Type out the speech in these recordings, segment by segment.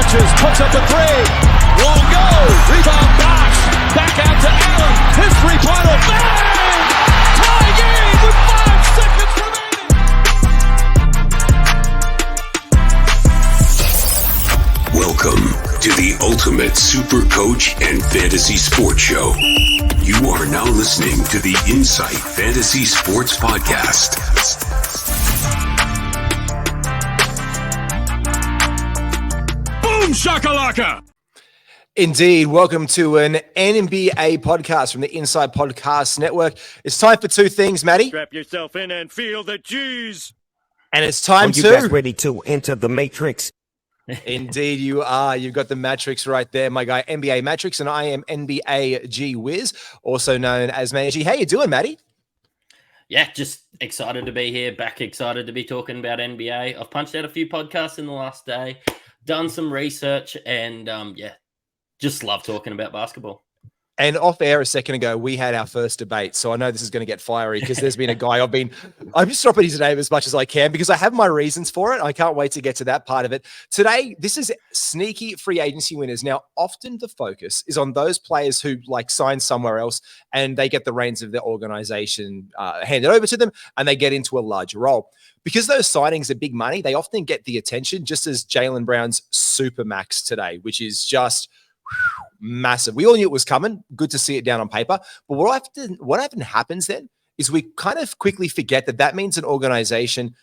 switches, puts up a three. Won't go. Rebound box. Back out to Allen. His three-pointer. Bang! Tie game with 5 seconds remaining. Welcome to the Ultimate Super Coach and Fantasy Sports Show. You are now listening to the Insight Fantasy Sports Podcast. Boom shakalaka! Indeed. Welcome to an NBA podcast from the Inside Podcast Network. It's time for two things, Matty. Strap yourself in and feel the G's. And it's time you guys ready to enter the Matrix? Indeed, you are. You've got the Mattrix right there, my guy, NBA Mattrix, and I am NBA G Wiz, also known as Matty G. How you doing, Matty? Yeah, just excited to be here, back excited to be talking about NBA. I've punched out a few podcasts in the last day, done some research, and just love talking about basketball. And off air a second ago, we had our first debate. So I know this is going to get fiery because there's been a guy I'm just dropping his name as much as I can because I have my reasons for it. I can't wait to get to that part of it. Today, this is sneaky free agency winners. Now, often the focus is on those players who sign somewhere else and they get the reins of their organization handed over to them and they get into a larger role. Because those signings are big money, they often get the attention, just as Jalen Brown's Supermax today, which is just massive. We all knew it was coming. Good to see it down on paper. But what often happens then is we kind of quickly forget that means an organization,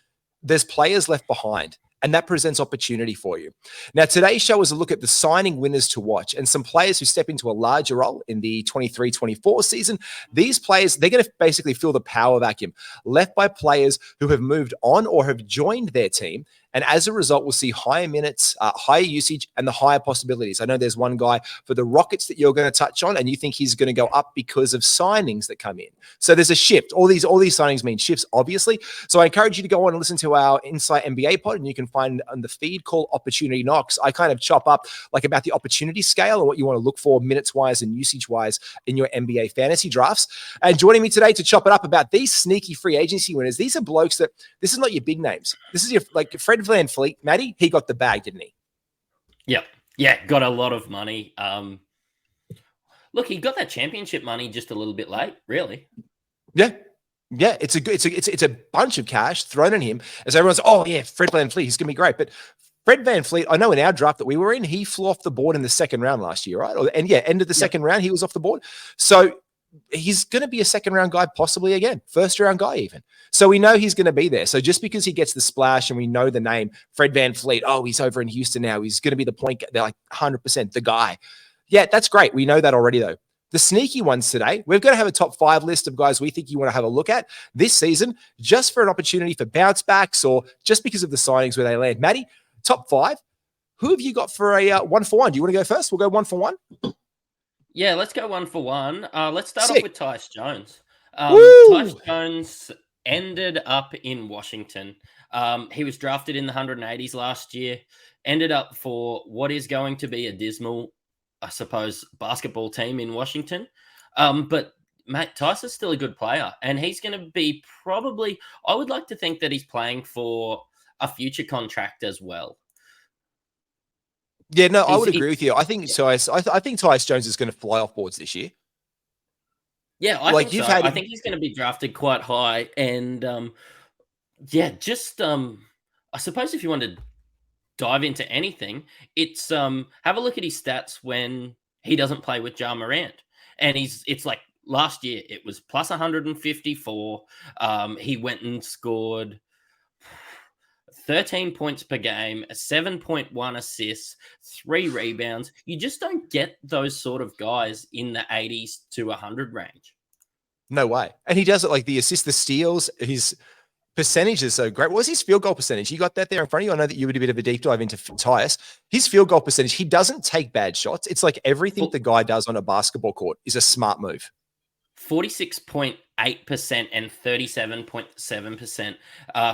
there's players left behind, and that presents opportunity for you. Now, today's show is a look at the signing winners to watch and some players who step into a larger role in the 23-24 season. These players, they're going to basically fill the power vacuum left by players who have moved on or have joined their team. And as a result, we'll see higher minutes, higher usage, and the higher possibilities. I know there's one guy for the Rockets that you're going to touch on, and you think he's going to go up because of signings that come in. So there's a shift. All these signings mean shifts, obviously. So I encourage you to go on and listen to our Insight NBA pod, and you can find on the feed called Opportunity Knocks. I kind of chop up about the opportunity scale and what you want to look for minutes-wise and usage-wise in your NBA fantasy drafts. And joining me today to chop it up about these sneaky free agency winners, these are blokes that this is not your big names. This is your Fred VanVleet, Matty, he got the bag, didn't he? Yep. Yeah, got a lot of money. Look, he got that championship money just a little bit late, really. Yeah. Yeah, it's a bunch of cash thrown at him as everyone's, Fred VanVleet, he's going to be great. But Fred VanVleet, I know in our draft that we were in, he flew off the board in the second round last year, right? End of the second round, he was off the board. So he's going to be a second round guy, possibly again, first round guy even. So we know he's going to be there. So just because he gets the splash and we know the name Fred VanVleet, he's over in Houston now. He's going to be the point. They're 100% the guy. Yeah, that's great. We know that already though. The sneaky ones today, we're going to have a top 5 list of guys we think you want to have a look at this season, just for an opportunity for bounce backs or just because of the signings where they land. Matty, top 5. Who have you got for a 1-for-1? Do you want to go first? We'll go 1-for-1. Yeah, let's go 1-for-1. Let's start Sick. off with Tyus Jones. Tyus Jones ended up in Washington. He was drafted in the 180s last year, ended up for what is going to be a dismal, I suppose, basketball team in Washington. But Matt, Tyus is still a good player, and he's going to be probably, I would like to think that he's playing for a future contract as well. Yeah, no, I would agree with you. I think Tyus Jones is going to fly off boards this year. Yeah, I think so. I think he's going to be drafted quite high. And I suppose if you want to dive into anything, it's have a look at his stats when he doesn't play with Ja Morant. And it's like last year, it was plus 154. He went and scored 13 points per game, 7.1 assists, 3 rebounds. You just don't get those sort of guys in the 80s to 100 range. No way. And he does it the assists, the steals, his percentage is so great. What was his field goal percentage? You got that there in front of you? I know that you would a bit of a deep dive into Tyus. His field goal percentage, he doesn't take bad shots. It's like everything the guy does on a basketball court is a smart move. 46.8% and 37.7%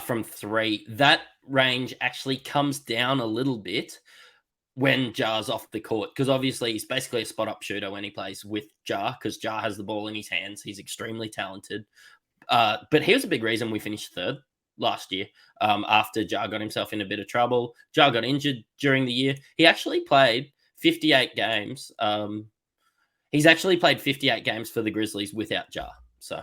from 3. That range actually comes down a little bit when Ja's off the court, because obviously he's basically a spot-up shooter when he plays with Ja, because Ja has the ball in his hands. He's extremely talented. But here's a big reason we finished third last year after Jar got himself in a bit of trouble. Jar got injured during the year. He actually played 58 games. He's actually played 58 games for the Grizzlies without Jar. So,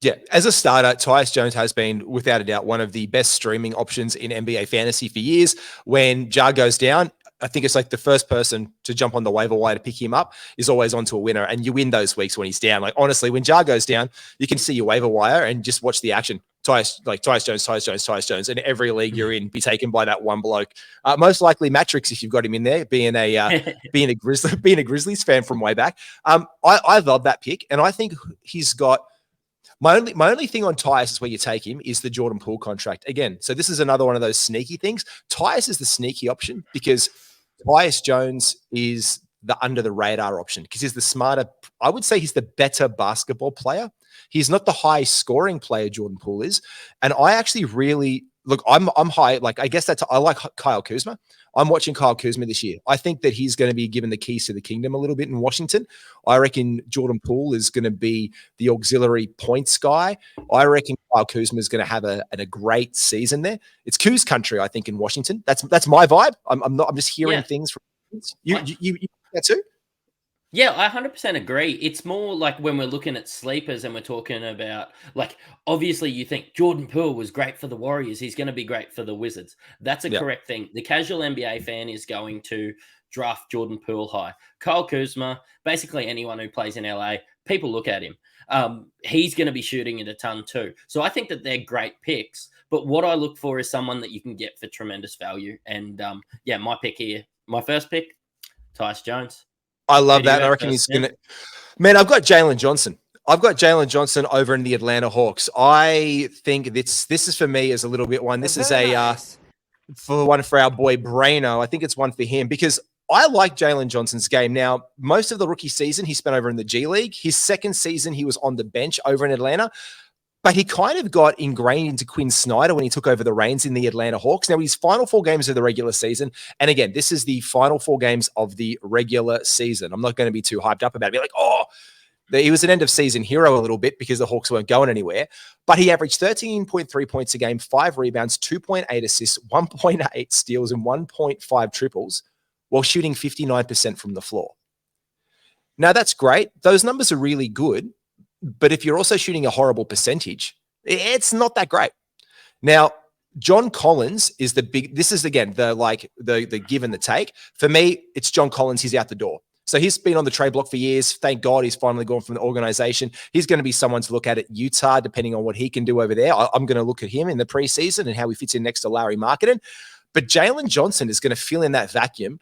yeah, as a starter, Tyus Jones has been, without a doubt, one of the best streaming options in NBA fantasy for years. When Jar goes down, I think it's like the first person to jump on the waiver wire to pick him up is always onto a winner, and you win those weeks when he's down. Like, honestly, when Jar goes down, you can see your waiver wire and just watch the action. Tyus Jones, and every league you're in, be taken by that one bloke. Most likely Mattrix, if you've got him in there, being a Grizzlies fan from way back. I love that pick, and I think he's got my only thing on Tyus is where you take him is the Jordan Poole contract again. So this is another one of those sneaky things. Tyus is the sneaky option because Tyus Jones is the under the radar option because he's the smarter. I would say he's the better basketball player. He's not the high scoring player Jordan Poole is. And I actually really look, I'm high. Like, I guess I like Kyle Kuzma. I'm watching Kyle Kuzma this year. I think that he's going to be given the keys to the kingdom a little bit in Washington. I reckon Jordan Poole is going to be the auxiliary points guy. I reckon Kyle Kuzma is going to have a great season there. It's Kuz country, I think, in Washington. That's my vibe. I'm just hearing things from you that too? Yeah, I 100% agree. It's more like when we're looking at sleepers and we're talking about, like, obviously you think Jordan Poole was great for the Warriors. He's going to be great for the Wizards. That's a correct thing. The casual NBA fan is going to draft Jordan Poole high. Kyle Kuzma, basically anyone who plays in LA, people look at him. He's going to be shooting it a ton too. So I think that they're great picks. But what I look for is someone that you can get for tremendous value. And my pick here, my first pick, Tyus Jones. I love that. I reckon he's going to. Man, I've got Jalen Johnson. I've got Jalen Johnson over in the Atlanta Hawks. I think this is for me is a little bit one. This is for one for our boy Braino. I think it's one for him because I like Jalen Johnson's game. Now, most of the rookie season he spent over in the G League. His second season he was on the bench over in Atlanta. But he kind of got ingrained into Quinn Snyder when he took over the reins in the Atlanta Hawks. Now, his final 4 games of the regular season, and again, this is the final 4 games of the regular season. I'm not going to be too hyped up about it. Be like, he was an end-of-season hero a little bit because the Hawks weren't going anywhere. But he averaged 13.3 points a game, 5 rebounds, 2.8 assists, 1.8 steals, and 1.5 triples while shooting 59% from the floor. Now, that's great. Those numbers are really good. But if you're also shooting a horrible percentage, it's not that great. Now, John Collins is this is again, the give and the take. For me, it's John Collins. He's out the door. So he's been on the trade block for years. Thank God he's finally gone from the organization. He's going to be someone to look at Utah, depending on what he can do over there. I'm going to look at him in the preseason and how he fits in next to Larry Marketing. But Jalen Johnson is going to fill in that vacuum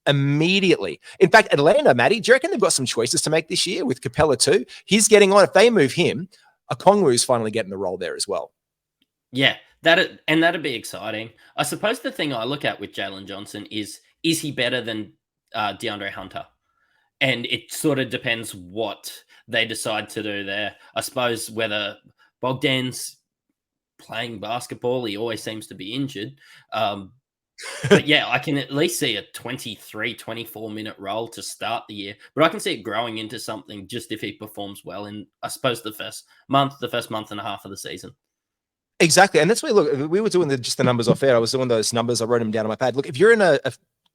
immediately. In fact, Atlanta, Matty, do you reckon they've got some choices to make this year with Capella too? He's getting on. If they move him, Okongwu's finally getting the role there as well. Yeah, that'd be exciting. I suppose the thing I look at with Jalen Johnson is he better than DeAndre Hunter? And it sort of depends what they decide to do there. I suppose whether Bogdan's playing basketball, he always seems to be injured. But yeah, I can at least see a 23, 24-minute role to start the year. But I can see it growing into something just if he performs well in, I suppose, the first month and a half of the season. Exactly. And that's why, look, we were doing just the numbers off air. I was doing those numbers. I wrote them down on my pad. Look, if you're in a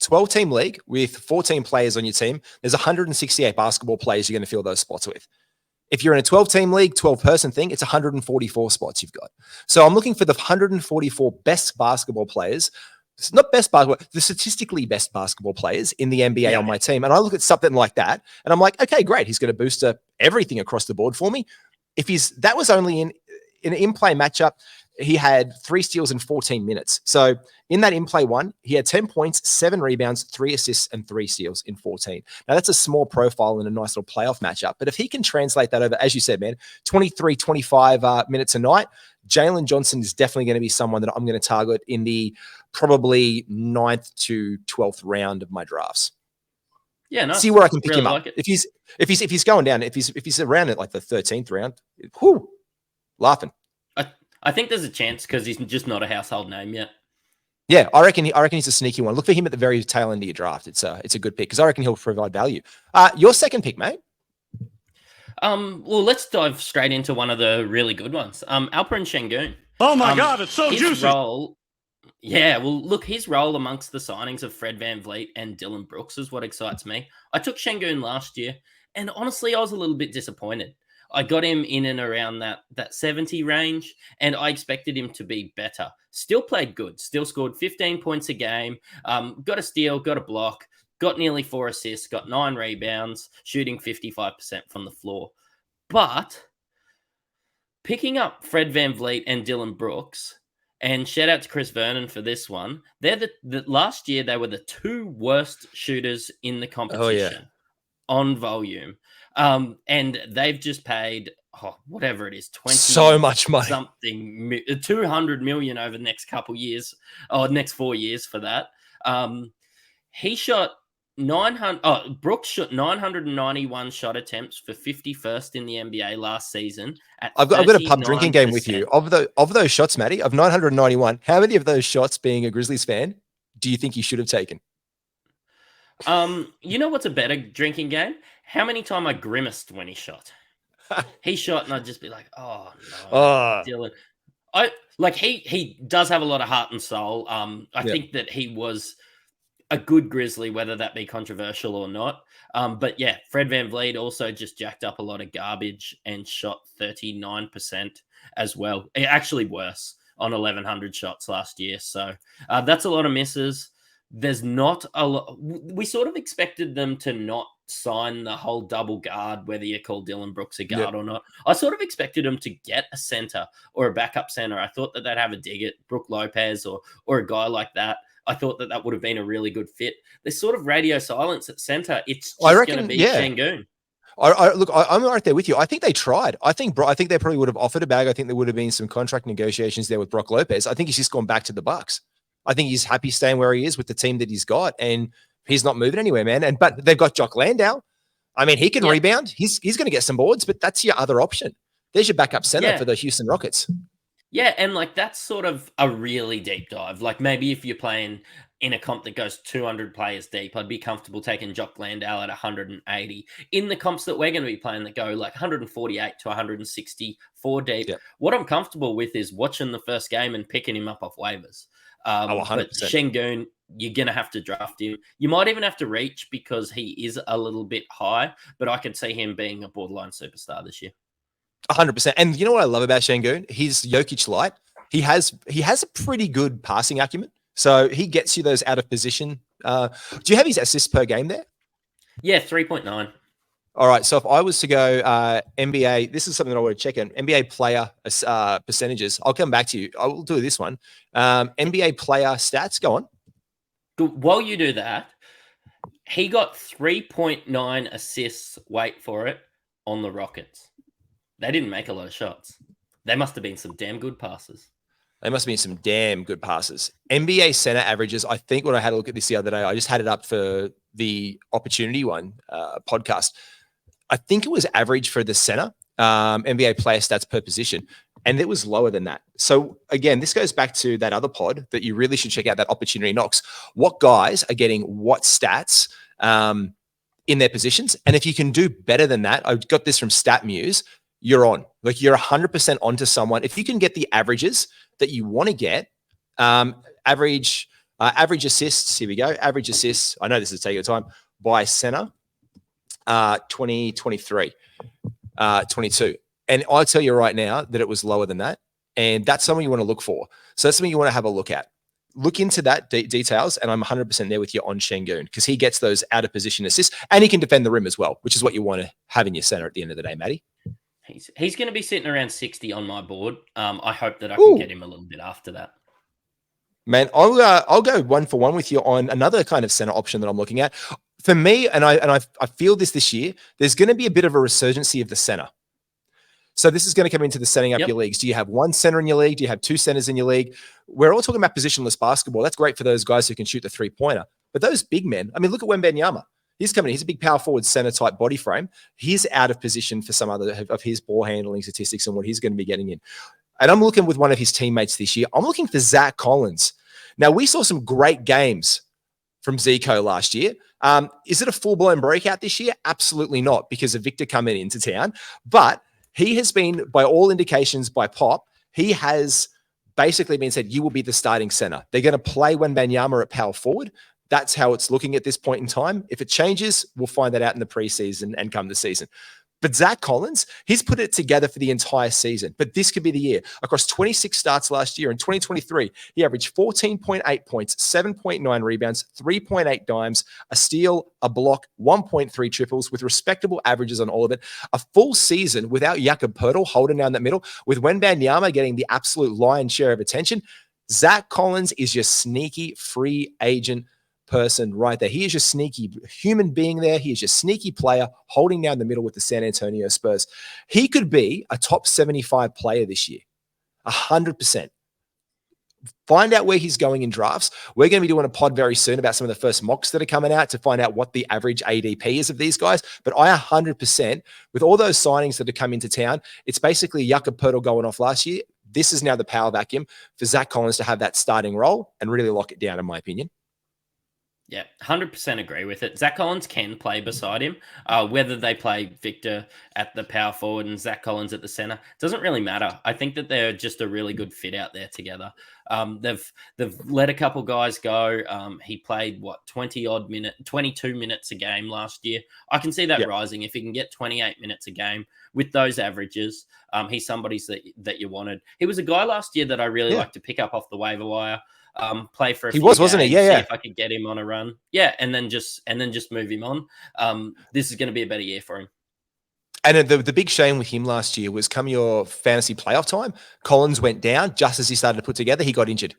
12-team league with 14 players on your team, there's 168 basketball players you're going to fill those spots with. If you're in a 12-team league, 12-person thing, it's 144 spots you've got. So I'm looking for the 144 best basketball players. It's not best basketball, the statistically best basketball players in the NBA on my team. And I look at something like that and I'm like, okay, great. He's going to boost everything across the board for me. That was only in an in-play matchup, he had 3 steals in 14 minutes. So in that in-play one, he had 10 points, 7 rebounds, 3 assists, and 3 steals in 14. Now, that's a small profile in a nice little playoff matchup. But if he can translate that over, as you said, man, 23, 25 minutes a night, Jalen Johnson is definitely going to be someone that I'm going to target in the probably 9th to 12th round of my drafts. Yeah, no. See where I can pick him up. Like if he's going down, if he's around at like the 13th round, whoo, laughing. I think there's a chance because he's just not a household name yet. Yeah, I reckon he's a sneaky one. Look for him at the very tail end of your draft. It's a good pick because I reckon he'll provide value. Your second pick, mate. Well, let's dive straight into one of the really good ones. Alperen Sengun. Oh my God, it's so his juicy. Role, yeah, well, look, his role amongst the signings of Fred VanVleet and Dylan Brooks is what excites me. I took Sengun last year, and honestly, I was a little bit disappointed. I got him in and around that 70 range, and I expected him to be better. Still played good, still scored 15 points a game, got a steal, got a block, got nearly 4 assists, got 9 rebounds, shooting 55% from the floor. But picking up Fred VanVleet and Dylan Brooks, and shout out to Chris Vernon for this one. They're the last year they were the 2 worst shooters in the competition on volume. And they've just paid whatever it is, 20 so much money, something 200 million over the next couple years, or next 4 years for that. He shot 900. Brooks shot 991 shot attempts for 51st in the NBA last season. I've got a pub drinking game with you. Of those shots, Matty, of 991, how many of those shots, being a Grizzlies fan, do you think he should have taken? You know what's a better drinking game? How many times I grimaced when he shot. He shot, and I'd just be like, "Oh no, Dylan." He does have a lot of heart and soul. I think that he was a good Grizzly, whether that be controversial or not. But yeah, Fred VanVleet also just jacked up a lot of garbage and shot 39% as well. Actually worse on 1,100 shots last year. So that's a lot of misses. There's not a lot. We sort of expected them to not sign the whole double guard, whether you call Dylan Brooks a guard or not. I sort of expected them to get a center or a backup center. I thought that they'd have a dig at Brook Lopez or a guy like that. I thought that would have been a really good fit. There's sort of radio silence at center. It's just going to be Sengun. I'm right there with you. I think they tried. I think they probably would have offered a bag. I think there would have been some contract negotiations there with Brook Lopez. I think he's just gone back to the Bucks. I think he's happy staying where he is with the team that he's got, and he's not moving anywhere, man. But they've got Jock Landau. I mean, he can rebound. He's going to get some boards, but that's your other option. There's your backup center for the Houston Rockets. Yeah, and that's sort of a really deep dive. Maybe if you're playing in a comp that goes 200 players deep, I'd be comfortable taking Jock Landau at 180. In the comps that we're going to be playing that go 148 to 164 deep, what I'm comfortable with is watching the first game and picking him up off waivers. 100%. But Sengun, you're going to have to draft him. You might even have to reach because he is a little bit high, but I could see him being a borderline superstar this year. 100%. And you know what I love about Sengun? He's Jokic light. He has a pretty good passing acumen. So he gets you those out of position. Do you have his assists per game there? Yeah, 3.9. All right. So if I was to go NBA, this is something that I want to check in. NBA player percentages. I'll come back to you. I will do this one. NBA player stats. Go on. While you do that, he got 3.9 assists, wait for it, on the Rockets. They didn't make a lot of shots. They must have been some damn good passes. NBA center averages. I think when I had a look at this the other day, I just had it up for the Opportunity One podcast. I think it was average for the center, NBA player stats per position, and it was lower than that. So again, this goes back to that other pod that you really should check out, that Opportunity Knocks. What guys are getting what stats in their positions? And if you can do better than that, I got this from StatMuse, you're on. You're 100% onto someone. If you can get the averages that you want to get, average assists, here we go, average assists, I know this is taking time, by center, 2023, 22. And I'll tell you right now that it was lower than that. And that's something you want to look for. So that's something you want to have a look at. Look into that details, and I'm 100% there with you on Sengun because he gets those out of position assists, and he can defend the rim as well, which is what you want to have in your center at the end of the day, Matty. He's going to be sitting around 60 on my board. I hope that I can get him a little bit after that. Man, I'll go 1 for 1 with you on another kind of center option that I'm looking at. For me, and I feel this year, there's going to be a bit of a resurgency of the center. So this is going to come into the setting up your leagues. Do you have one center in your league? Do you have two centers in your league? We're all talking about positionless basketball. That's great for those guys who can shoot the three-pointer. But those big men, I mean, look at Wembanyama. He's coming in. He's a big power forward center type body frame. He's out of position for some other of his ball handling statistics and what he's going to be getting in. And I'm looking with one of his teammates this year. I'm looking for Zach Collins. Now, we saw some great games from Zico last year. Is it a full-blown breakout this year? Absolutely not, because of Victor coming into town. But he has been, by all indications, by Pop, he has basically being said, you will be the starting center. They're going to play Wembanyama at power forward. That's how it's looking at this point in time. If it changes, we'll find that out in the preseason and come the season. But Zach Collins, he's put it together for the entire season. But this could be the year. Across 26 starts last year, in 2023, he averaged 14.8 points, 7.9 rebounds, 3.8 dimes, a steal, a block, 1.3 triples, with respectable averages on all of it. A full season without Jakob Poeltl holding down that middle, with Wembanyama getting the absolute lion's share of attention. Zach Collins is your sneaky free agent person right there. He is your sneaky human being there. He is your sneaky player holding down the middle with the San Antonio Spurs. He could be a top 75 player this year. 100%. Find out where he's going in drafts. We're going to be doing a pod very soon about some of the first mocks that are coming out to find out what the average ADP is of these guys. But I 100%, with all those signings that have come into town, it's basically Jakob Poeltl going off last year. This is now the power vacuum for Zach Collins to have that starting role and really lock it down, in my opinion. Yeah, 100% agree with it. Zach Collins can play beside him. Whether they play Victor at the power forward and Zach Collins at the center doesn't really matter. I think that they're just a really good fit out there together. They've let a couple guys go. He played 22 minutes a game last year. I can see that rising if he can get 28 minutes a game with those averages. He's somebody that you wanted. He was a guy last year that I really liked to pick up off the waiver wire. Play for a few wasn't he? games, Yeah. See if I could get him on a run. Yeah, and then just move him on. This is going to be a better year for him. And the big shame with him last year was come your fantasy playoff time, Collins went down just as he started to put together. He got injured.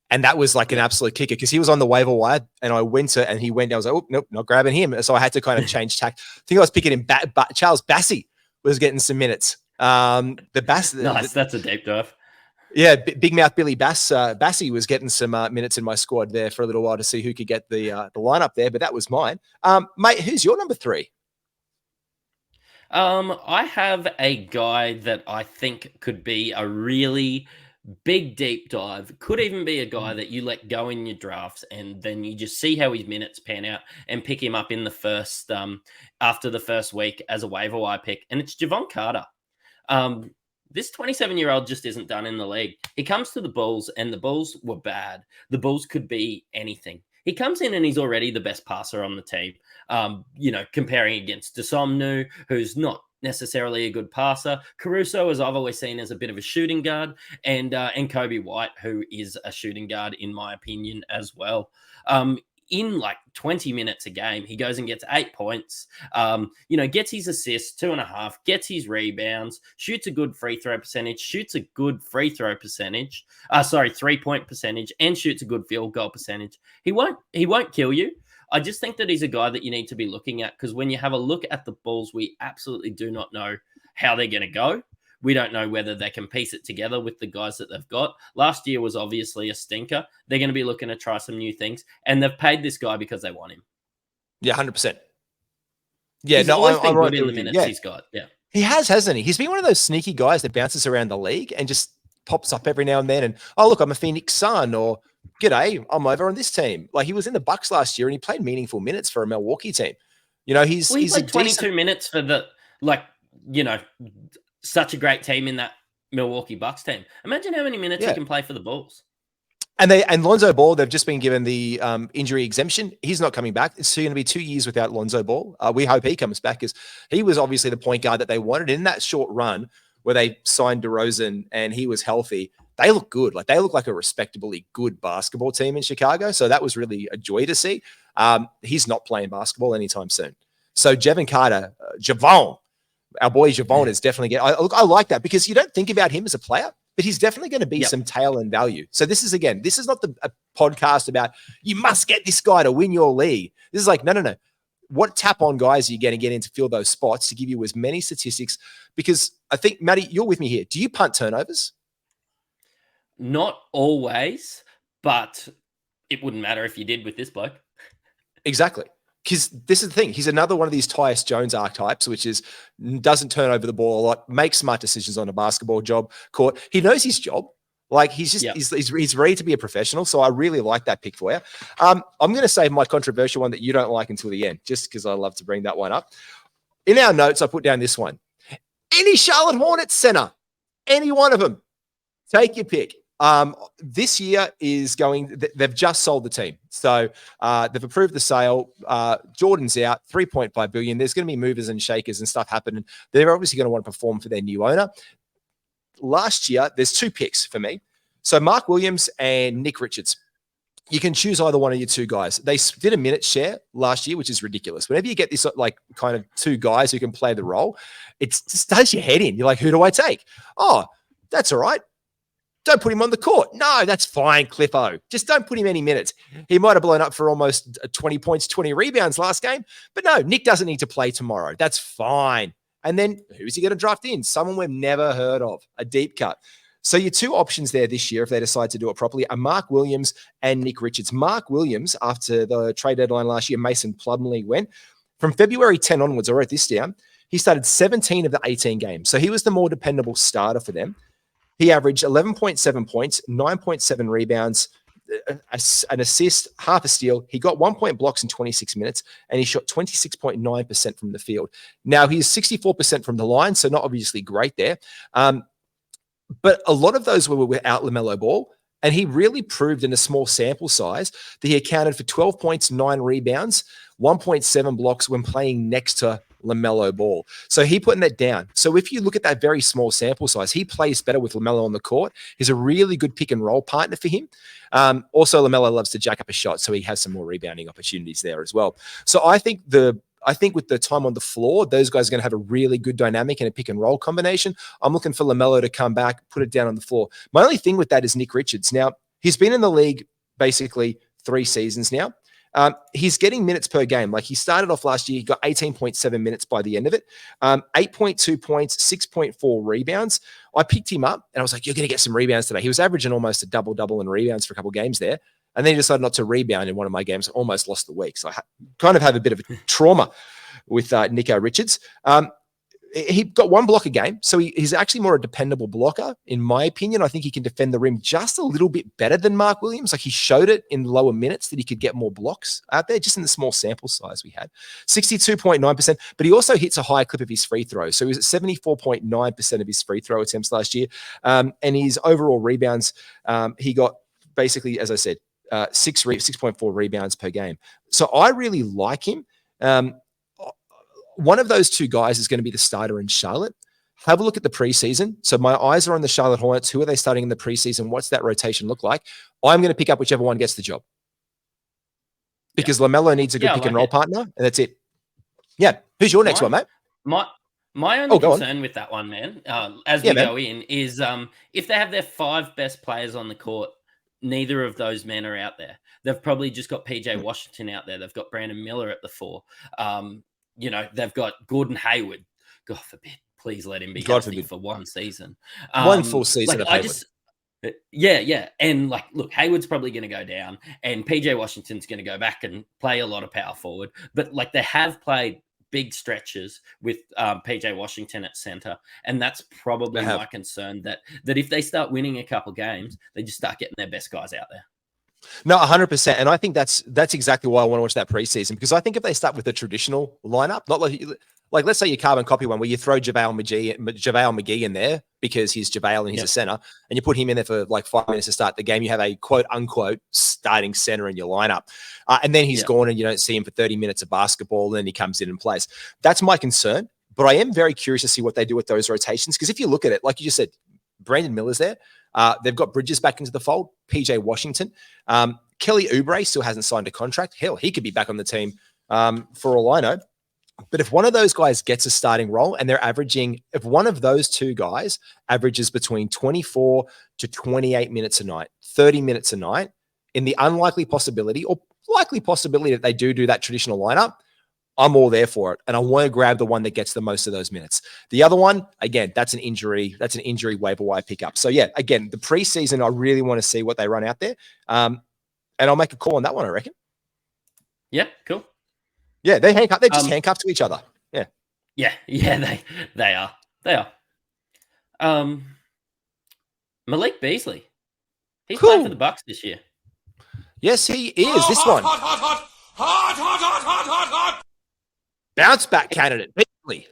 And that was like an absolute kicker because he was on the waiver wire and I went to, and he went down. I was like, oh, nope, not grabbing him. So I had to kind of change tack. I think I was picking him back. But Charles Bassey was getting some minutes. Nice. That's a deep dive. Yeah, big mouth Billy Bassey was getting some minutes in my squad there for a little while to see who could get the lineup there, but that was mine. Mate, who's your number 3? I have a guy that I think could be a really big deep dive. Could even be a guy that you let go in your drafts and then you just see how his minutes pan out and pick him up in the first after the first week as a waiver wire pick, and it's Jevon Carter. This 27-year-old just isn't done in the league. He comes to the Bulls, and the Bulls were bad. The Bulls could be anything. He comes in, and he's already the best passer on the team. Comparing against Desomnu, who's not necessarily a good passer. Caruso, as I've always seen, as a bit of a shooting guard, and Kobe White, who is a shooting guard, in my opinion, as well. In like 20 minutes a game, he goes and gets 8 points, gets his assists, 2.5, gets his rebounds, shoots a good free throw percentage, 3-point percentage, and shoots a good field goal percentage. He won't kill you. I just think that he's a guy that you need to be looking at because when you have a look at the Bulls, we absolutely do not know how they're going to go. We don't know whether they can piece it together with the guys that they've got. Last year was obviously a stinker. They're going to be looking to try some new things, and they've paid this guy because they want him. Yeah, 100%. Yeah, he's always been good in the minutes he's got. Yeah, he has, hasn't he? He's been one of those sneaky guys that bounces around the league and just pops up every now and then. And oh, look, I'm a Phoenix Sun, or g'day, I'm over on this team. Like he was in the Bucks last year and he played meaningful minutes for a Milwaukee team. He played 22 minutes for such a great team in that Milwaukee Bucks team. Imagine how many minutes he can play for the Bulls. And Lonzo Ball, they've just been given the injury exemption. He's not coming back. It's going to be 2 years without Lonzo Ball. We hope he comes back because he was obviously the point guard that they wanted. In that short run where they signed DeRozan and he was healthy, they look good. Like they look like a respectably good basketball team in Chicago. So that was really a joy to see. He's not playing basketball anytime soon. So Jevon Carter, Jevon, our boy Jevon is definitely I like that because you don't think about him as a player, but he's definitely going to be some tail end value. So this is not a podcast about you must get this guy to win your league. This is like, no. What tap on guys are you going to get in to fill those spots to give you as many statistics? Because I think, Matty, you're with me here. Do you punt turnovers? Not always, but it wouldn't matter if you did with this bloke. Exactly. Because this is the thing. He's another one of these Tyus Jones archetypes, which is doesn't turn over the ball a lot, makes smart decisions on a basketball court. He knows his job. Like he's just he's ready to be a professional. So I really like that pick for you. I'm going to save my controversial one that you don't like until the end, just because I love to bring that one up. In our notes, I put down this one. Any Charlotte Hornets center, any one of them, take your pick. This year is they've just sold the team. So they've approved the sale. Jordan's out, 3.5 billion. There's going to be movers and shakers and stuff happening. They're obviously going to want to perform for their new owner. Last year, there's 2 picks for me. So Mark Williams and Nick Richards. You can choose either one of your 2 guys. They did a minute share last year, which is ridiculous. Whenever you get this like kind of 2 guys who can play the role, it just does your head in. You're like, who do I take? Oh, that's all right. Don't put him on the court. No, that's fine, Cliffo. Just don't put him any minutes. He might have blown up for almost 20 points, 20 rebounds last game. But no, Nick doesn't need to play tomorrow. That's fine. And then who's he going to draft in? Someone we've never heard of, a deep cut. So your 2 options there this year, if they decide to do it properly, are Mark Williams and Nick Richards. Mark Williams, after the trade deadline last year, Mason Plumlee went. From February 10 onwards, I wrote this down, he started 17 of the 18 games. So he was the more dependable starter for them. He averaged 11.7 points, 9.7 rebounds, an assist, half a steal. He got 1 point blocks in 26 minutes, and he shot 26.9% from the field. Now, he's 64% from the line, so not obviously great there. But a lot of those were without LaMelo Ball, and he really proved in a small sample size that he accounted for 12 points, 9 rebounds, 1.7 blocks when playing next to LaMelo Ball. So he putting that down. So if you look at that very small sample size, he plays better with LaMelo on the court. He's a really good pick and roll partner for him. Also, LaMelo loves to jack up a shot, so he has some more rebounding opportunities there as well. So I think with the time on the floor, those guys are going to have a really good dynamic and a pick and roll combination. I'm looking for LaMelo to come back, put it down on the floor. My only thing with that is Nick Richards. Now, he's been in the league basically 3 seasons now. He's getting minutes per game. Like he started off last year, he got 18.7 minutes by the end of it, 8.2 points, 6.4 rebounds. I picked him up and I was like, you're going to get some rebounds today. He was averaging almost a double-double in rebounds for a couple of games there. And then he decided not to rebound in one of my games, almost lost the week. So I kind of have a bit of a trauma with Nico Richards. He got 1 block a game, so he's actually more a dependable blocker, in my opinion. I think he can defend the rim just a little bit better than Mark Williams. Like he showed it in lower minutes that he could get more blocks out there, just in the small sample size we had. 62.9%, but he also hits a high clip of his free throws. So he was at 74.9% of his free throw attempts last year. And his overall rebounds, he got basically, as I said, 6.4 rebounds per game. So I really like him. One of those 2 guys is going to be the starter in Charlotte. Have a look at the preseason. So my eyes are on the Charlotte Hornets. Who are they starting in the preseason? What's that rotation look like? I'm going to pick up whichever one gets the job. Because LaMelo needs a good pick and roll partner, and that's it. Yeah. Who's your next one, mate? My only concern with that one, man, as we go in, is if they have their 5 best players on the court, neither of those men are out there. They've probably just got PJ Washington out there. They've got Brandon Miller at the 4. They've got Gordon Hayward. God forbid, please let him be healthy for 1 season. 1 full season of Hayward. Yeah. And look, Hayward's probably going to go down, and PJ Washington's going to go back and play a lot of power forward. But they have played big stretches with PJ Washington at center, and that's probably my concern. That if they start winning a couple games, they just start getting their best guys out there. No, 100%. And I think that's exactly why I want to watch that preseason, because I think if they start with the traditional lineup, not like let's say your carbon copy one where you throw JaVale McGee in there because he's JaVale and he's a center, and you put him in there for 5 minutes to start the game, you have a quote unquote starting center in your lineup. And then he's gone and you don't see him for 30 minutes of basketball, and then he comes in and plays. That's my concern. But I am very curious to see what they do with those rotations, because if you look at it, like you just said, Brandon Miller's there. They've got Bridges back into the fold, PJ Washington. Kelly Oubre still hasn't signed a contract. Hell, he could be back on the team for all I know. But if one of those guys gets a starting role and they're averaging, if one of those 2 guys averages between 24 to 28 minutes a night, 30 minutes a night, in the unlikely possibility or likely possibility that they do that traditional lineup, I'm all there for it. And I want to grab the one that gets the most of those minutes. The other one, again, that's an injury waiver wire pickup. So yeah, again, the preseason, I really want to see what they run out there. And I'll make a call on that one, I reckon. Yeah, cool. Yeah, they're just handcuffed to each other. Yeah. Yeah, they are. Malik Beasley. He's playing for the Bucks this year. Yes, he is. This one. Bounce back candidate, Beasley.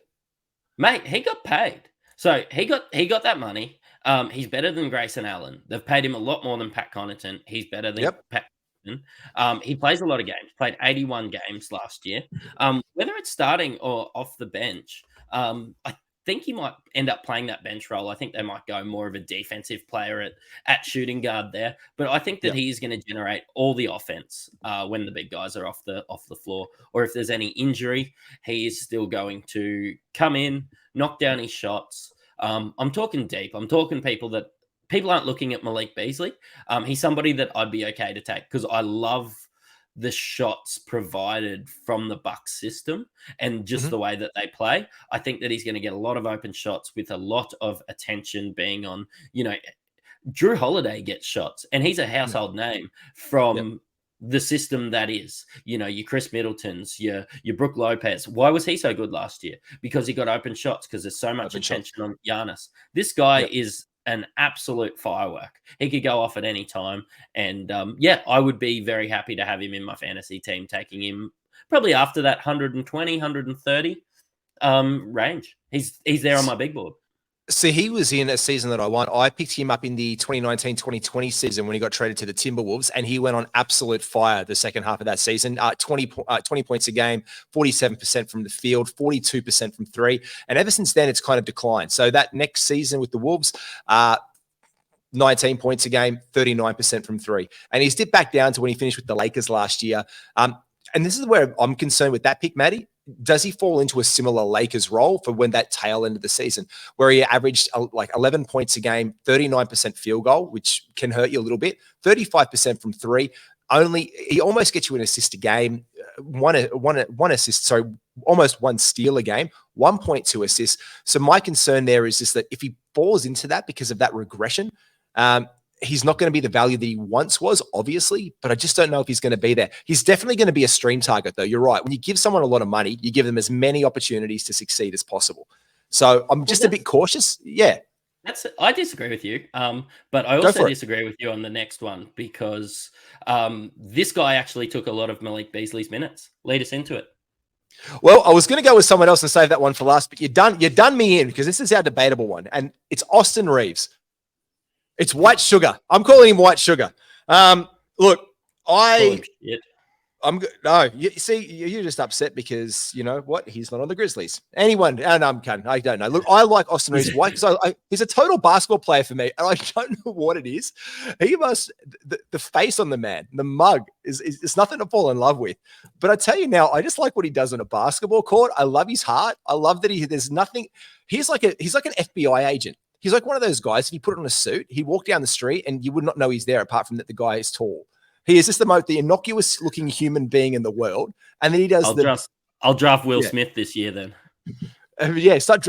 Mate, he got paid. So he got that money. He's better than Grayson Allen. They've paid him a lot more than Pat Connaughton. He's better than Yep. Pat Connaughton. He plays a lot of games. Played 81 games last year. Whether it's starting or off the bench, I think he might end up playing that bench role. I think they might go more of a defensive player at shooting guard there. But I think that he's going to generate all the offense when the big guys are off the floor. Or if there's any injury, he is still going to come in, knock down his shots. I'm talking deep. I'm talking people aren't looking at Malik Beasley. He's somebody that I'd be okay to take because I love the shots provided from the Bucks system and just the way that they play. I think that he's going to get a lot of open shots with a lot of attention being on, Drew Holiday gets shots and he's a household name from the system that is, your Chris Middletons, your Brook Lopez. Why was he so good last year? Because he got open shots because there's so much attention on Giannis. This guy is an absolute firework. He could go off at any time. And I would be very happy to have him in my fantasy team, taking him probably after that 120, 130 range. He's there on my big board. So he was in a season that I won. I picked him up in the 2019-2020 season when he got traded to the Timberwolves, and he went on absolute fire the second half of that season. 20 points a game, 47% from the field, 42% from three. And ever since then, it's kind of declined. So that next season with the Wolves, 19 points a game, 39% from three. And he's dipped back down to when he finished with the Lakers last year. And this is where I'm concerned with that pick, Matty. Does he fall into a similar Lakers role for when that tail end of the season where he averaged like 11 points a game, 39% field goal, which can hurt you a little bit, 35% from three. He almost gets you an assist a game, one assist, sorry, almost one steal a game, 1.2 assists. So my concern there is just that if he falls into that because of that regression, he's not going to be the value that he once was, obviously, but I just don't know if he's going to be there. He's definitely going to be a stream target, though. You're right. When you give someone a lot of money, you give them as many opportunities to succeed as possible. So I'm just a bit cautious. Yeah. I disagree with you, but I also disagree with you on the next one because this guy actually took a lot of Malik Beasley's minutes. Lead us into it. Well, I was going to go with someone else and save that one for last, but you done me in because this is our debatable one, and it's Austin Reaves. It's white sugar. I'm calling him white sugar. Look, you're just upset because you know what? He's not on the Grizzlies. Anyone? And I don't know. Look, I like Austin Reaves white because he's a total basketball player for me, and I don't know what it is. He must the face on the man, the mug is nothing to fall in love with. But I tell you now, I just like what he does on a basketball court. I love his heart. I love that there's nothing. He's like an FBI agent. He's like one of those guys, if you put on a suit, he'd walk down the street and you would not know he's there apart from that the guy is tall. He is just the innocuous looking human being in the world. And then he does I'll draft Will Smith this year then. Start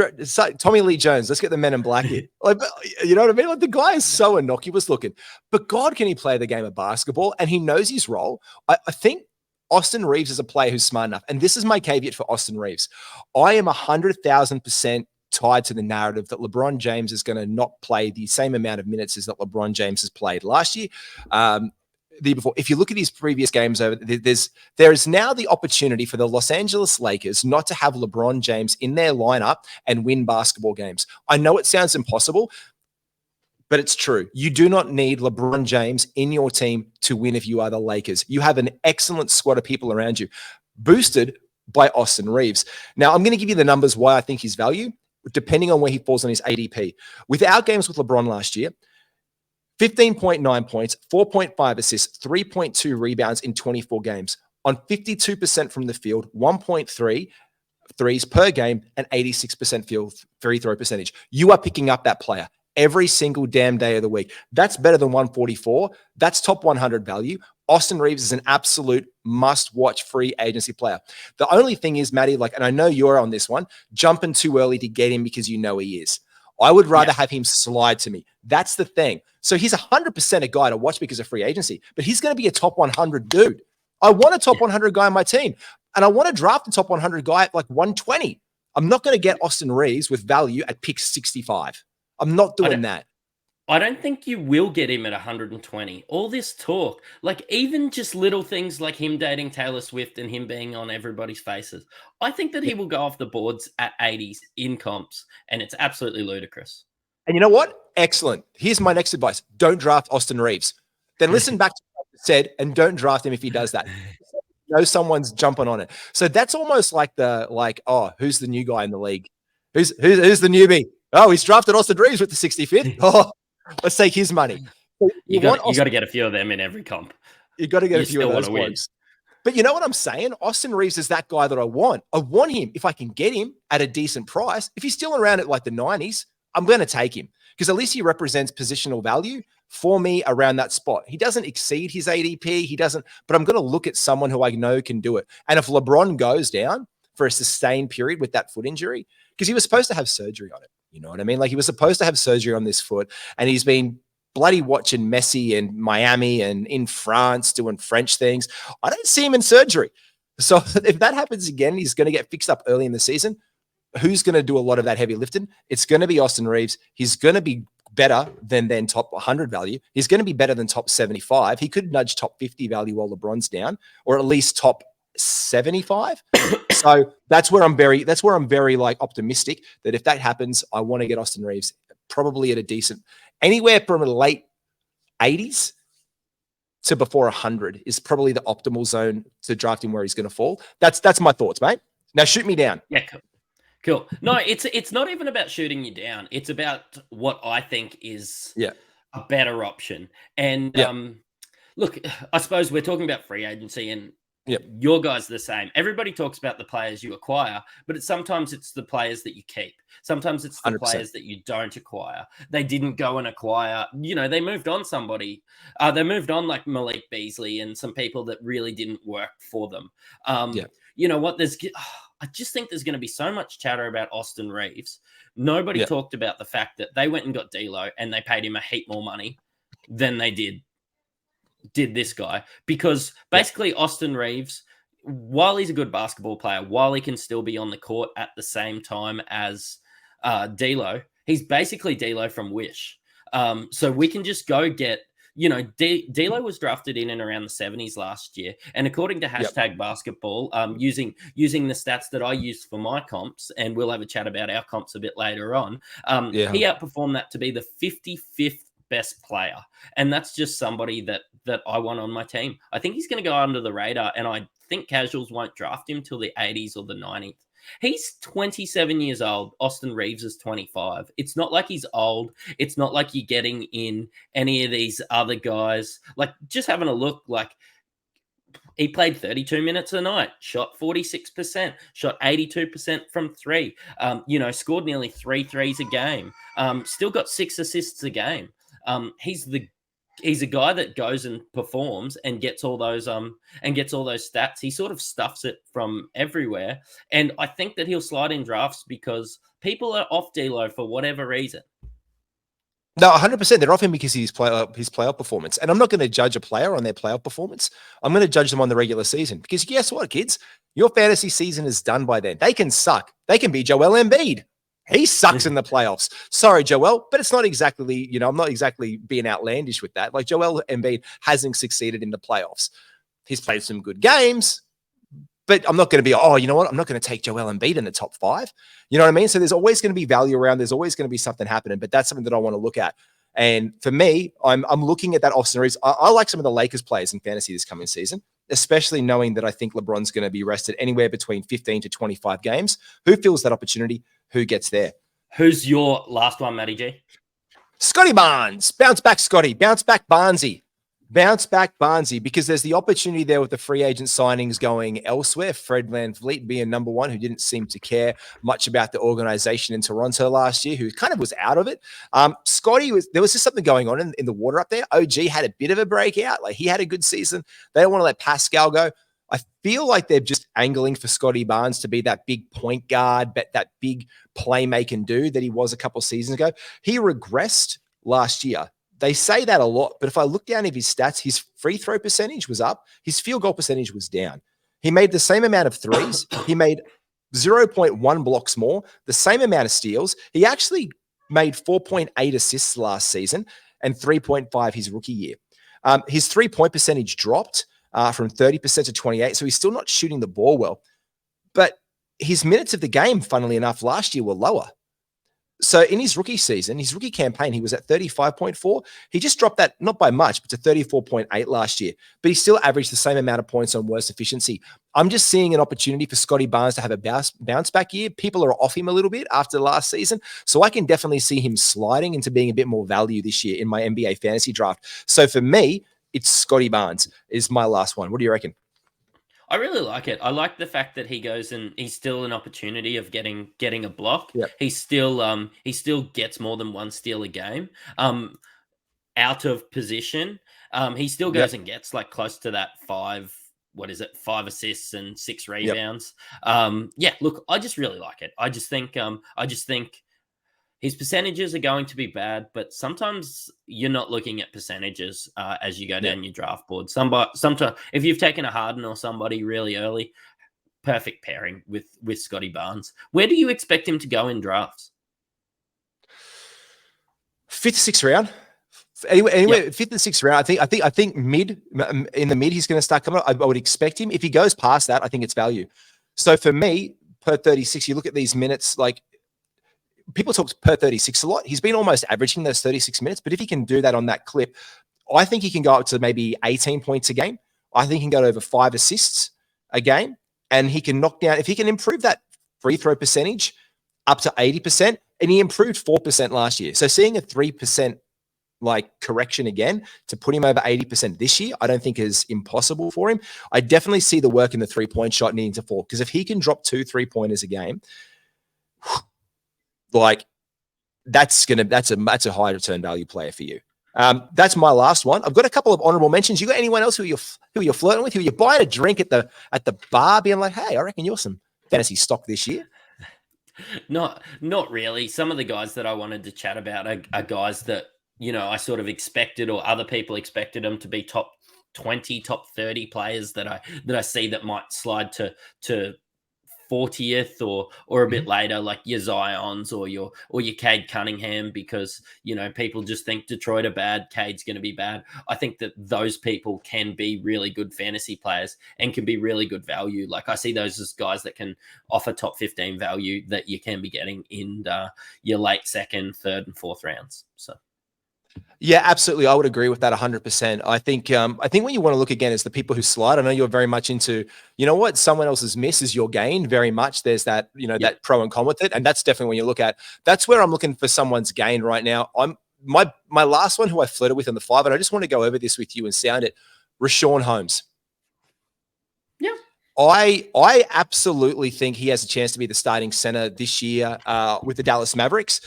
Tommy Lee Jones. Let's get the Men in Black here. Like, you know what I mean? Like the guy is so innocuous looking. But God, can he play the game of basketball? And he knows his role. I think Austin Reaves is a player who's smart enough. And this is my caveat for Austin Reaves. I am 100,000% tied to the narrative that LeBron James is going to not play the same amount of minutes as that LeBron James has played last year. The year before. If you look at his previous games, there is now the opportunity for the Los Angeles Lakers not to have LeBron James in their lineup and win basketball games. I know it sounds impossible, but it's true. You do not need LeBron James in your team to win if you are the Lakers. You have an excellent squad of people around you, boosted by Austin Reaves. Now, I'm going to give you the numbers why I think his value, depending on where he falls on his ADP. Without games with LeBron last year, 15.9 points, 4.5 assists, 3.2 rebounds in 24 games. On 52% from the field, 1.3 threes per game, and 86% field free throw percentage. You are picking up that player every single damn day of the week. That's better than 144. That's top 100 value. Austin Reaves is an absolute must-watch free agency player. The only thing is, Matty, and I know you're on this one, jumping too early to get him because you know he is. I would rather have him slide to me. That's the thing. So he's 100% a guy to watch because of free agency, but he's going to be a top 100 dude. I want a top 100 guy on my team, and I want to draft a top 100 guy at 120. I'm not going to get Austin Reaves with value at pick 65. I'm not doing that. I don't think you will get him at 120. All this talk, even just little things like him dating Taylor Swift and him being on everybody's faces, I think that he will go off the boards at 80s in comps, and it's absolutely ludicrous. And you know what? Excellent. Here's my next advice. Don't draft Austin Reaves. Then listen back to what I said and don't draft him if he does that. Someone's jumping on it. So that's almost like who's the new guy in the league? Who's the newbie? Oh, he's drafted Austin Reaves with the 65th. Oh, let's take his money. You got to get a few of them in every comp. You got to get a few of those ones. But you know what I'm saying? Austin Reaves is that guy that I want. I want him if I can get him at a decent price. If he's still around at like the 90s, I'm going to take him because at least he represents positional value for me around that spot. He doesn't exceed his ADP. He doesn't, but I'm going to look at someone who I know can do it. And if LeBron goes down for a sustained period with that foot injury, because he was supposed to have surgery on it, you know what I mean? Like he was supposed to have surgery on this foot and he's been bloody watching Messi in Miami and in France doing French things. I don't see him in surgery. So if that happens again, he's going to get fixed up early in the season. Who's going to do a lot of that heavy lifting? It's going to be Austin Reaves. He's going to be better than top 100 value. He's going to be better than top 75. He could nudge top 50 value while LeBron's down, or at least top 75. So that's where I'm very like optimistic that if that happens, I want to get Austin Reaves probably at a decent, anywhere from a late 80s to before 100 is probably the optimal zone to draft him where he's going to fall. That's my thoughts, mate. Now shoot me down. Yeah, cool. No, it's not even about shooting you down. It's about what I think is a better option. And look, I suppose we're talking about free agency and your guys are the same. Everybody talks about the players you acquire, but sometimes it's the players that you keep. Sometimes it's the 100%. Players that you don't acquire. They didn't go and acquire, they moved on somebody. They moved on like Malik Beasley and some people that really didn't work for them. You know what? I just think there's going to be so much chatter about Austin Reaves. Nobody talked about the fact that they went and got D'Lo and they paid him a heap more money than they did this guy. Because basically Austin Reaves, while he's a good basketball player, while he can still be on the court at the same time as D'Lo, he's basically D'Lo from Wish. So we can just go get, D'Lo was drafted in and around the 70s last year. And according to hashtag basketball, using the stats that I used for my comps, and we'll have a chat about our comps a bit later on, he outperformed that to be the 55th best player. And that's just somebody that I want on my team. I think he's going to go under the radar, and I think casuals won't draft him till the 80s or the 90s. He's 27 years old. Austin Reaves is 25. It's not like he's old. It's not like you're getting in any of these other guys. Like, just having a look, like, he played 32 minutes a night, shot 46%, shot 82% from three, scored nearly 3 threes a game, still got 6 assists a game. He's a guy that goes and performs and gets all those stats. He sort of stuffs it from everywhere. And I think that he'll slide in drafts because people are off D'Lo for whatever reason. No, 100%. They're off him because his playoff performance. And I'm not going to judge a player on their playoff performance. I'm going to judge them on the regular season. Because guess what, kids? Your fantasy season is done by then. They can suck. They can be Joel Embiid. He sucks in the playoffs. Sorry, Joel, but it's not exactly, I'm not exactly being outlandish with that. Like, Joel Embiid hasn't succeeded in the playoffs. He's played some good games, but I'm not going to be, I'm not going to take Joel Embiid in the top 5. You know what I mean? So there's always going to be value around. There's always going to be something happening, but that's something that I want to look at. And for me, I'm looking at that Austin Reaves. I like some of the Lakers players in fantasy this coming season, especially knowing that I think LeBron's going to be rested anywhere between 15 to 25 games. Who feels that opportunity? Who gets there? Who's your last one, Matty G? Scottie Barnes. Bounce back, Scotty. Bounce back, Barnesy. Bounce back, Barnesy, because there's the opportunity there with the free agent signings going elsewhere. Fred VanVleet being number one, who didn't seem to care much about the organization in Toronto last year, who kind of was out of it. Scotty, there was just something going on in the water up there. OG had a bit of a breakout. Like, he had a good season. They don't want to let Pascal go. I feel like they're just angling for Scottie Barnes to be that big point guard, that big playmaking dude that he was a couple seasons ago. He regressed last year. They say that a lot, but if I look down at his stats, his free throw percentage was up. His field goal percentage was down. He made the same amount of threes. He made 0.1 blocks more, the same amount of steals. He actually made 4.8 assists last season and 3.5 his rookie year. His 3-point percentage dropped from 30% to 28%, so he's still not shooting the ball well. But his minutes of the game, funnily enough, last year were lower. So in his rookie season, his rookie campaign, he was at 35.4. He just dropped that, not by much, but to 34.8 last year. But he still averaged the same amount of points on worse efficiency. I'm just seeing an opportunity for Scottie Barnes to have a bounce back year. People are off him a little bit after the last season. So I can definitely see him sliding into being a bit more value this year in my NBA fantasy draft. So for me, it's Scottie Barnes is my last one. What do you reckon? I really like it. I like the fact that he goes and he's still an opportunity of getting a block. Yep. He still gets more than one steal a game. Out of position. He still goes and gets like close to that 5 assists and 6 rebounds. Look, I just really like it. I just think his percentages are going to be bad, but sometimes you're not looking at percentages as you go down your draft board. Sometimes if you've taken a Harden or somebody really early, perfect pairing with Scottie Barnes. Where do you expect him to go in drafts? 5th, 6th round. Anyway, 5th and 6th round. I think mid in the mid he's going to start coming up. I would expect him. If he goes past that, I think it's value. So for me, per 36, you look at these minutes like. People talk per 36 a lot. He's been almost averaging those 36 minutes, but if he can do that on that clip, I think he can go up to maybe 18 points a game. I think he can go to over 5 assists a game, and he can knock down, if he can improve that free throw percentage up to 80%, and he improved 4% last year. So seeing a 3% like correction again to put him over 80% this year, I don't think is impossible for him. I definitely see the work in the 3-point shot needing to fall, because if he can drop 2 3-pointers a game, like that's a high return value player for you. That's my last one. I've got a couple of honorable mentions. You got anyone else who you're flirting with, who you're buying a drink at the bar, being like, hey, I reckon you're some fantasy stock this year? Not really. Some of the guys that I wanted to chat about are guys that, you know, I sort of expected, or other people expected them to be top 20, top 30 players that I see that might slide to 40th or a bit later, like your Zions or your Cade Cunningham, because, you know, people just think Detroit are bad, Cade's going to be bad. I think that those people can be really good fantasy players and can be really good value. Like I see those as guys that can offer top 15 value that you can be getting in your late 2nd, 3rd, and 4th rounds. So. Yeah, absolutely. I would agree with that 100%. I think when you want to look again is the people who slide. I know you're very much into, you know what, someone else's miss is your gain very much. There's that, you know, that pro and con with it. And that's definitely when you look at, that's where I'm looking for someone's gain right now. My last one who I flirted with on the 5, and I just want to go over this with you and sound it, Richaun Holmes. Yeah. I absolutely think he has a chance to be the starting center this year with the Dallas Mavericks.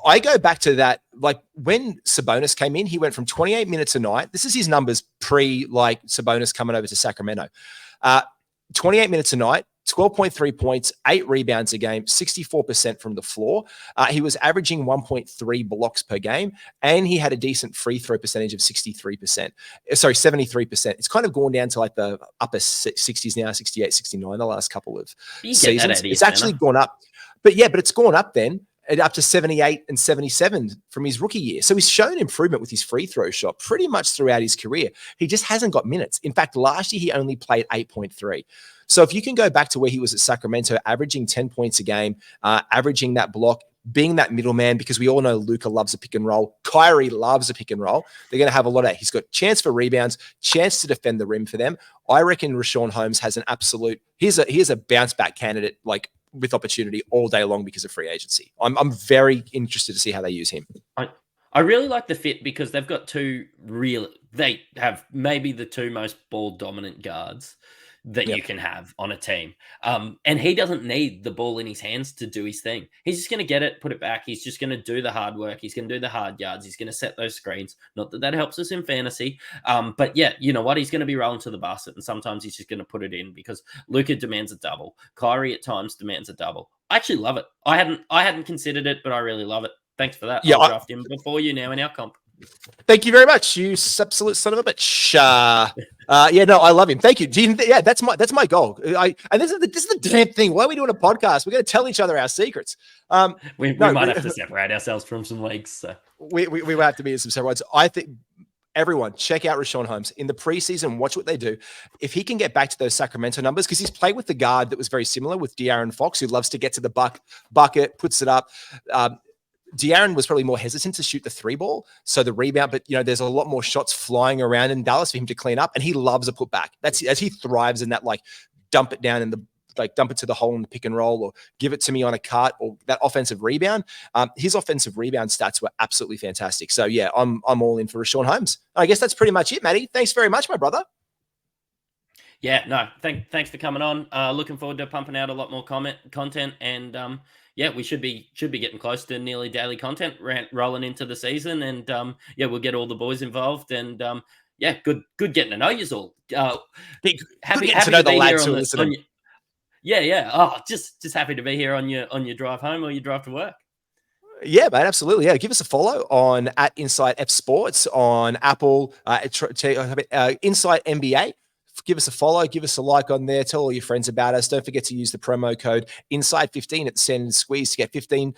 I go back to that, like when Sabonis came in, he went from 28 minutes a night. This is his numbers pre like Sabonis coming over to Sacramento. 28 minutes a night, 12.3 points, 8 rebounds a game, 64% from the floor. He was averaging 1.3 blocks per game, and he had a decent free throw percentage of 73%. Sorry, 73%. It's kind of gone down to like the upper 60s now, 68, 69 the last couple of seasons. It's actually gone up. But it's gone up then. Up to 78 and 77 from his rookie year. So he's shown improvement with his free throw shot pretty much throughout his career. He just hasn't got minutes. In fact, last year he only played 8.3. So if you can go back to where he was at Sacramento, averaging 10 points a game, averaging that block, being that middleman, because we all know Luka loves a pick and roll. Kyrie loves a pick and roll. They're going to have a lot of that. He's got chance for rebounds, chance to defend the rim for them. I reckon Richaun Holmes has an absolute, here's a bounce back candidate, like, with opportunity all day long because of free agency. I'm very interested to see how they use him. I really like the fit because they've got they have maybe the 2 most ball dominant guards that you can have on a team. And he doesn't need the ball in his hands to do his thing. He's just going to get it, put it back. He's just going to do the hard work. He's going to do the hard yards. He's going to set those screens. Not that helps us in fantasy. But yeah, you know what? He's going to be rolling to the basket, and sometimes he's just going to put it in because Luka demands a double. Kyrie at times demands a double. I actually love it. I hadn't considered it, but I really love it. Thanks for that. I'll draft him before you now in our comp. Thank you very much, you absolute son of a bitch. I love him. Thank you. That's my goal. And this is the damn thing. Why are we doing a podcast? We're going to tell each other our secrets. We might have to separate ourselves from some leagues. So. We will have to be in some separate ones. I think everyone check out Richaun Holmes in the preseason. Watch what they do. If he can get back to those Sacramento numbers, because he's played with the guard that was very similar with De'Aaron Fox, who loves to get to the bucket, puts it up. De'Aaron was probably more hesitant to shoot the 3 ball. So the rebound, but there's a lot more shots flying around in Dallas for him to clean up. And he loves a putback. That's as he thrives in that, like, dump it down in the, like, dump it to the hole in the pick and roll, or give it to me on a cut, or that offensive rebound. His offensive rebound stats were absolutely fantastic. So yeah, I'm all in for Richaun Holmes. I guess that's pretty much it, Matty. Thanks very much, my brother. Yeah, no, thanks for coming on. Looking forward to pumping out a lot more content, and yeah, we should be getting close to nearly daily content rolling into the season, and yeah, we'll get all the boys involved, and yeah, good getting to know you all. Happy to know the lads who are listening. Yeah. Oh, just happy to be here on your drive home or your drive to work. Yeah, mate, absolutely. Yeah, give us a follow on @InsightFSports on Apple, Insight NBA. Give us a follow, give us a like on there. Tell all your friends about us. Don't forget to use the promo code INSIDE15 at the Sand & Squeeze to get 15%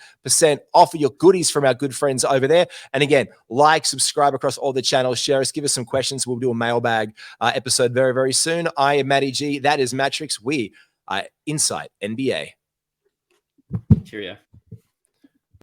off of your goodies from our good friends over there. And again, like, subscribe across all the channels, share us, give us some questions. We'll do a mailbag episode very, very soon. I am Matty G. That is Mattrix. We are Inside NBA. Cheerio.